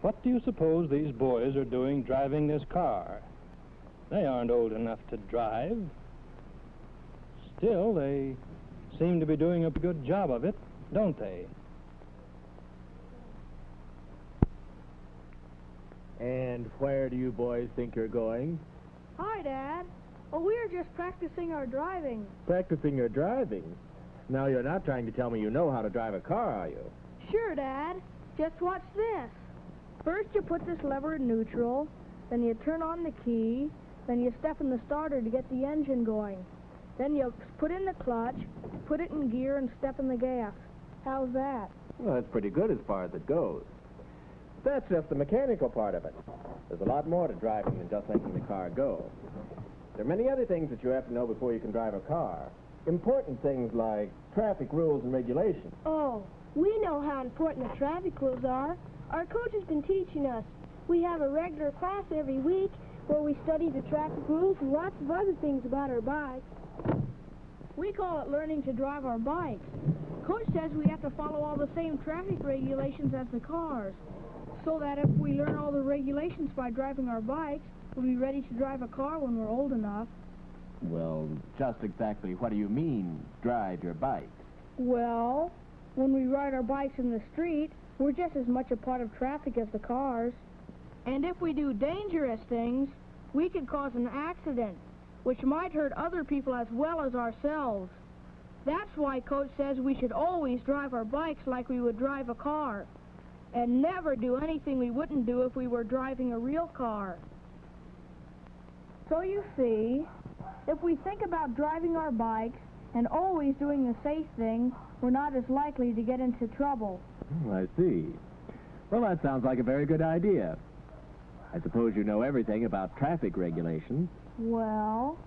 What do you suppose these boys are doing driving this car? They aren't old enough to drive. Still, they seem to be doing a good job of it, don't they? And where do you boys think you're going? Hi, Dad. Oh, we're just practicing our driving. Practicing your driving? Now, you're not trying to tell me you know how to drive a car, are you? Sure, Dad. Just watch this. First, you put this lever in neutral, then you turn on the key, then you step in the starter to get the engine going. Then you put in the clutch, put it in gear, and step in the gas. How's that? Well, that's pretty good as far as it goes. That's just the mechanical part of it. There's a lot more to driving than just making the car go. There are many other things that you have to know before you can drive a car. Important things like traffic rules and regulations. Oh, we know how important the traffic rules are. Our coach has been teaching us. We have a regular class every week where we study the traffic rules and lots of other things about our bikes. We call it learning to drive our bikes. Coach says we have to follow all the same traffic regulations as the cars, so that if we learn all the regulations by driving our bikes, we'll be ready to drive a car when we're old enough. Well, just exactly what do you mean, drive your bike? Well, when we ride our bikes in the street, we're just as much a part of traffic as the cars. And if we do dangerous things, we could cause an accident, which might hurt other people as well as ourselves. That's why Coach says we should always drive our bikes like we would drive a car, and never do anything we wouldn't do if we were driving a real car. So you see, if we think about driving our bikes and always doing the safe thing, we're not as likely to get into trouble. I see. Well, that sounds like a very good idea. I suppose you know everything about traffic regulations. Well,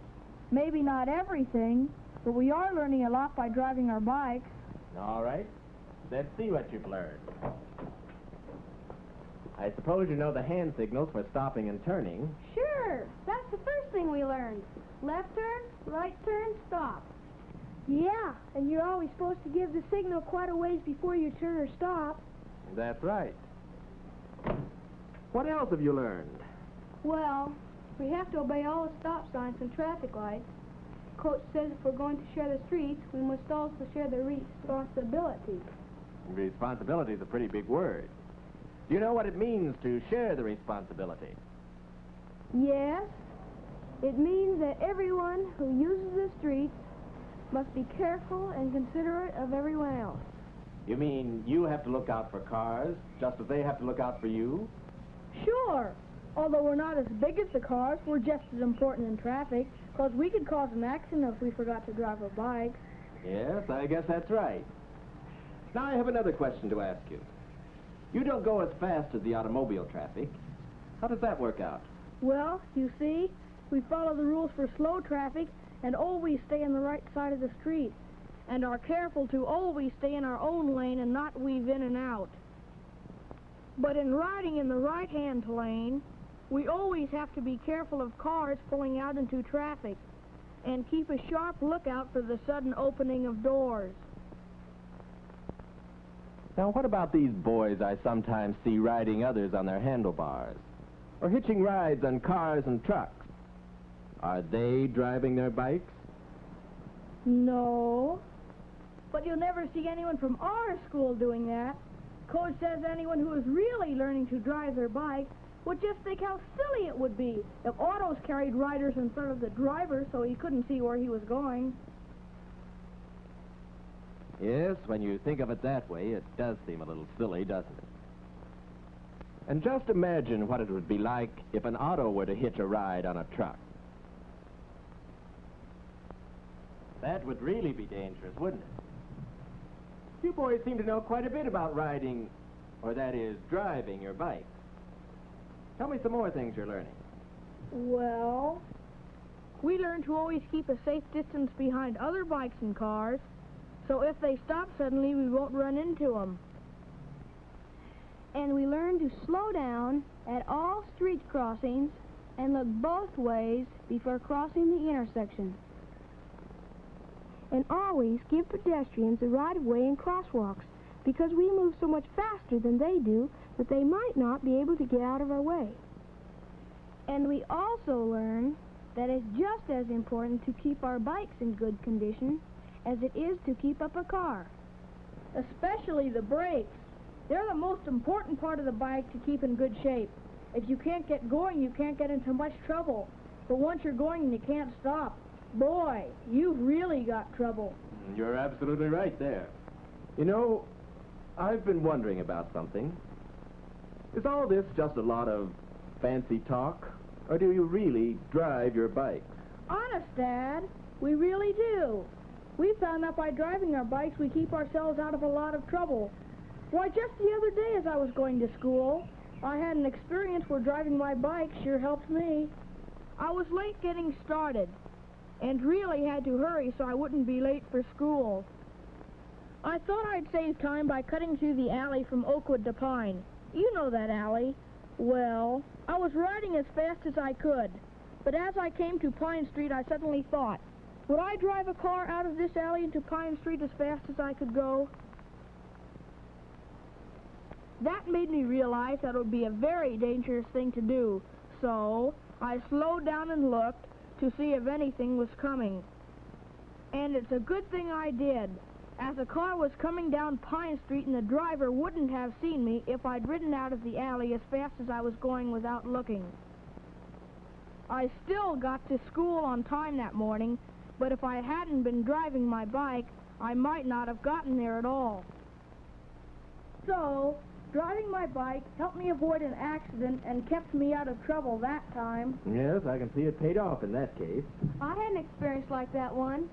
maybe not everything, but we are learning a lot by driving our bikes. All right. Let's see what you've learned. I suppose you know the hand signals for stopping and turning. Sure, that's the first thing we learned. Left turn, right turn, stop. Yeah, and you're always supposed to give the signal quite a ways before you turn or stop. That's right. What else have you learned? Well, we have to obey all the stop signs and traffic lights. Coach says if we're going to share the streets, we must also share the responsibility. Responsibility is a pretty big word. Do you know what it means to share the responsibility? Yes, it means that everyone who uses the streets must be careful and considerate of everyone else. You mean you have to look out for cars, just as they have to look out for you? Sure. Although we're not as big as the cars, we're just as important in traffic, because we could cause an accident if we forgot to drive our bikes. Yes, I guess that's right. Now I have another question to ask you. You don't go as fast as the automobile traffic. How does that work out? Well, you see, we follow the rules for slow traffic and always stay on the right side of the street, and are careful to always stay in our own lane and not weave in and out. But in riding in the right-hand lane, we always have to be careful of cars pulling out into traffic and keep a sharp lookout for the sudden opening of doors. Now, what about these boys I sometimes see riding others on their handlebars, or hitching rides on cars and trucks? Are they driving their bikes? No. But you'll never see anyone from our school doing that. Coach says anyone who is really learning to drive their bike would just think how silly it would be if autos carried riders in front of the driver so he couldn't see where he was going. Yes, when you think of it that way, it does seem a little silly, doesn't it? And just imagine what it would be like if an auto were to hitch a ride on a truck. That would really be dangerous, wouldn't it? You boys seem to know quite a bit about riding, or that is, driving your bike. Tell me some more things you're learning. Well, we learn to always keep a safe distance behind other bikes and cars, so if they stop suddenly, we won't run into them. And we learn to slow down at all street crossings and look both ways before crossing the intersection. And always give pedestrians the right of way in crosswalks, because we move so much faster than they do that they might not be able to get out of our way. And we also learn that it's just as important to keep our bikes in good condition as it is to keep up a car. Especially the brakes. They're the most important part of the bike to keep in good shape. If you can't get going, you can't get into much trouble. But once you're going and you can't stop, boy, you've really got trouble. You're absolutely right there. You know, I've been wondering about something. Is all this just a lot of fancy talk, or do you really drive your bike? Honest, Dad, we really do. We found that by driving our bikes, we keep ourselves out of a lot of trouble. Why, just the other day as I was going to school, I had an experience where driving my bike sure helped me. I was late getting started, and really had to hurry so I wouldn't be late for school. I thought I'd save time by cutting through the alley from Oakwood to Pine. You know that alley. Well, I was riding as fast as I could, but as I came to Pine Street, I suddenly thought, would I drive a car out of this alley into Pine Street as fast as I could go? That made me realize that it would be a very dangerous thing to do, so I slowed down and looked to see if anything was coming. And it's a good thing I did, as a car was coming down Pine Street and the driver wouldn't have seen me if I'd ridden out of the alley as fast as I was going without looking. I still got to school on time that morning, but if I hadn't been driving my bike, I might not have gotten there at all. So, driving my bike helped me avoid an accident and kept me out of trouble that time. Yes, I can see it paid off in that case. I had an experience like that one,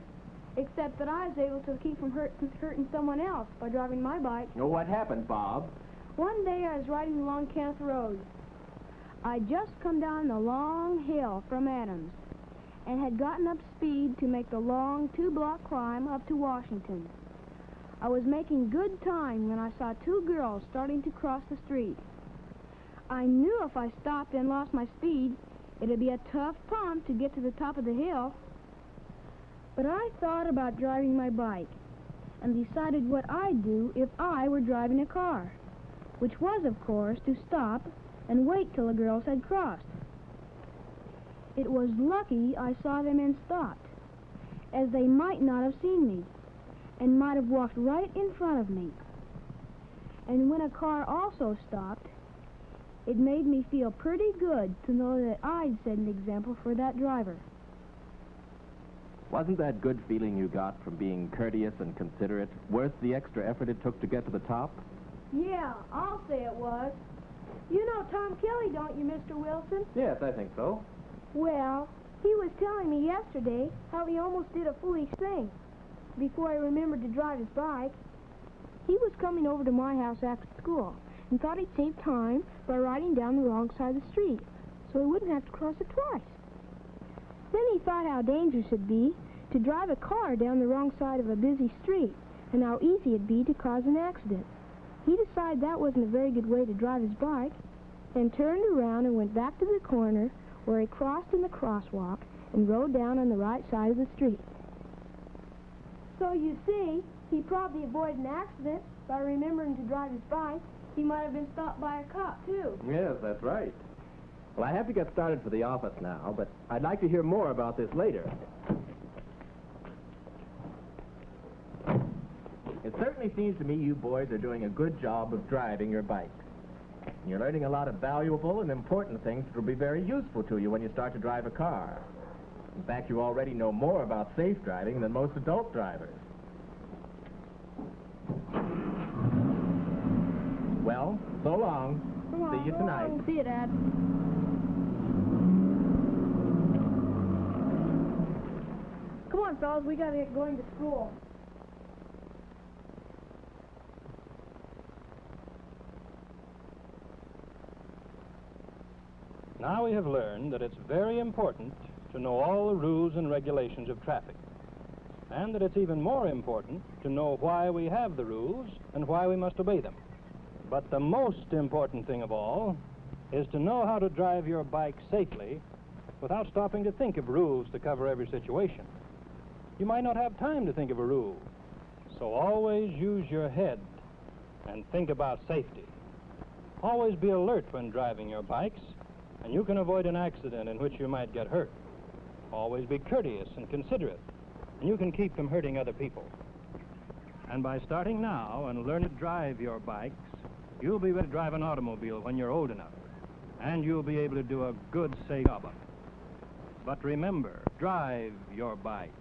except that I was able to keep from hurting someone else by driving my bike. Oh, what happened, Bob? One day I was riding along Kenneth Road. I'd just come down the long hill from Adams and had gotten up speed to make the long 2-block climb up to Washington. I was making good time when I saw 2 girls starting to cross the street. I knew if I stopped and lost my speed, it'd be a tough pump to get to the top of the hill. But I thought about driving my bike and decided what I'd do if I were driving a car, which was, of course, to stop and wait till the girls had crossed. It was lucky I saw them and stopped, as they might not have seen me and might have walked right in front of me. And when a car also stopped, it made me feel pretty good to know that I'd set an example for that driver. Wasn't that good feeling you got from being courteous and considerate worth the extra effort it took to get to the top? Yeah, I'll say it was. You know Tom Kelly, don't you, Mr. Wilson? Yes, I think so. Well, he was telling me yesterday how he almost did a foolish thing before I remembered to drive his bike. He was coming over to my house after school and thought he'd save time by riding down the wrong side of the street so he wouldn't have to cross it twice. Then he thought how dangerous it'd be to drive a car down the wrong side of a busy street and how easy it'd be to cause an accident. He decided that wasn't a very good way to drive his bike and turned around and went back to the corner where he crossed in the crosswalk and rode down on the right side of the street. So you see, he probably avoided an accident by remembering to drive his bike. He might have been stopped by a cop, too. Yes, that's right. Well, I have to get started for the office now, but I'd like to hear more about this later. It certainly seems to me you boys are doing a good job of driving your bikes. You're learning a lot of valuable and important things that will be very useful to you when you start to drive a car. In fact, you already know more about safe driving than most adult drivers. Well, so long. Come on, See you go tonight. on. See you, Dad. Come on, fellas, we gotta get going to school. Now we have learned that it's very important to know all the rules and regulations of traffic, and that it's even more important to know why we have the rules and why we must obey them. But the most important thing of all is to know how to drive your bike safely without stopping to think of rules to cover every situation. You might not have time to think of a rule, so always use your head and think about safety. Always be alert when driving your bikes, and you can avoid an accident in which you might get hurt. Always be courteous and considerate, and you can keep from hurting other people. And by starting now and learning to drive your bikes, you'll be ready to drive an automobile when you're old enough, and you'll be able to do a good, safe job of it. But remember, drive your bike.